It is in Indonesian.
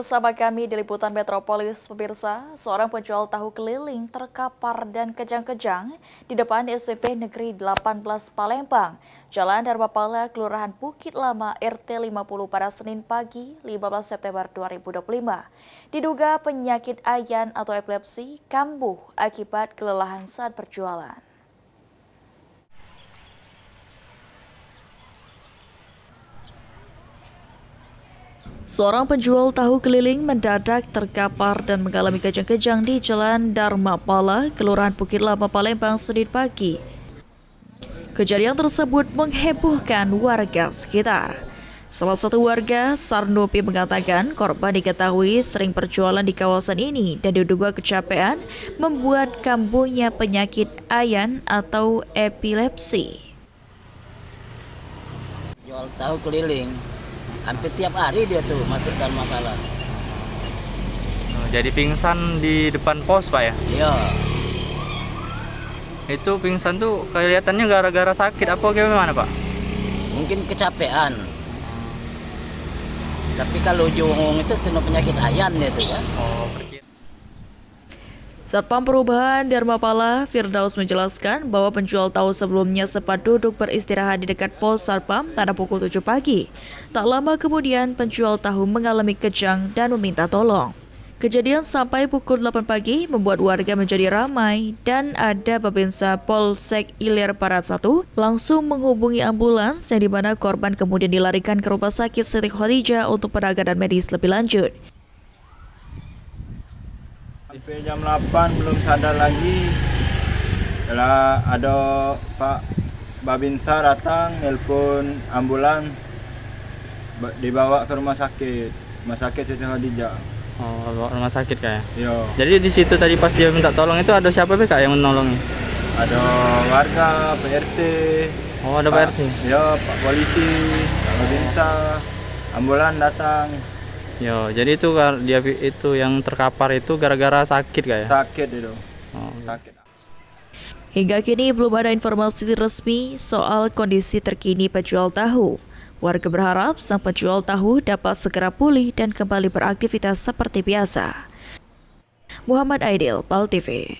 Bersama kami di Liputan Metropolis, pemirsa, seorang penjual tahu keliling terkapar dan kejang-kejang di depan SMP Negeri 18 Palembang, Jalan Dharmapala, Kelurahan Bukit Lama, RT 50 pada Senin pagi, 15 September 2025. Diduga penyakit ayan atau epilepsi kambuh akibat kelelahan saat berjualan. Seorang penjual tahu keliling mendadak terkapar dan mengalami kejang-kejang di Jalan Dharmapala, Kelurahan Bukit Lama, Palembang, Senin pagi. Kejadian tersebut menghebohkan warga sekitar. Salah satu warga, Sarnopi, mengatakan korban diketahui sering berjualan di kawasan ini dan diduga kecapean membuat kambuhnya penyakit ayan atau epilepsi. Jual tahu keliling. Hampir tiap hari dia tuh masuk Dharmapala. Jadi pingsan di depan pos, Pak ya? Iya. Itu pingsan tuh kelihatannya gara-gara sakit apa gimana, Pak? Mungkin kecapean. Tapi kalau ujung itu kena penyakit ayan dia tuh ya. Satpam Perubahan Dharmapala, Firdaus, menjelaskan bahwa penjual tahu sebelumnya sempat duduk beristirahat di dekat pos Satpam pada pukul 7 pagi. Tak lama kemudian penjual tahu mengalami kejang dan meminta tolong. Kejadian sampai pukul 8 pagi membuat warga menjadi ramai dan ada Babinsa Polsek Ilir Barat 1 langsung menghubungi ambulans yang dimana korban kemudian dilarikan ke Rumah Sakit Siti Khadijah untuk penanganan medis lebih lanjut. Sampai jam 8 belum sadar lagi. Setelah ada Pak Babinsa datang, nelpon ambulans, dibawa ke rumah sakit Siti Khadijah. Oh, bawa rumah sakit kayak. Iya. Jadi di situ tadi pas dia minta tolong itu ada siapa, Pak, yang menolongnya? Ada warga, PRT. Oh, ada Pak RT. Iya, Pak Polisi, Pak Babinsa, ambulans datang. Yo, jadi itu dia itu yang terkapar itu gara-gara sakit kayak. Sakit itu. Oh. Sakit. Hingga kini belum ada informasi resmi soal kondisi terkini penjual tahu. Warga berharap sang penjual tahu dapat segera pulih dan kembali beraktivitas seperti biasa. Muhammad Aidil, PAL TV.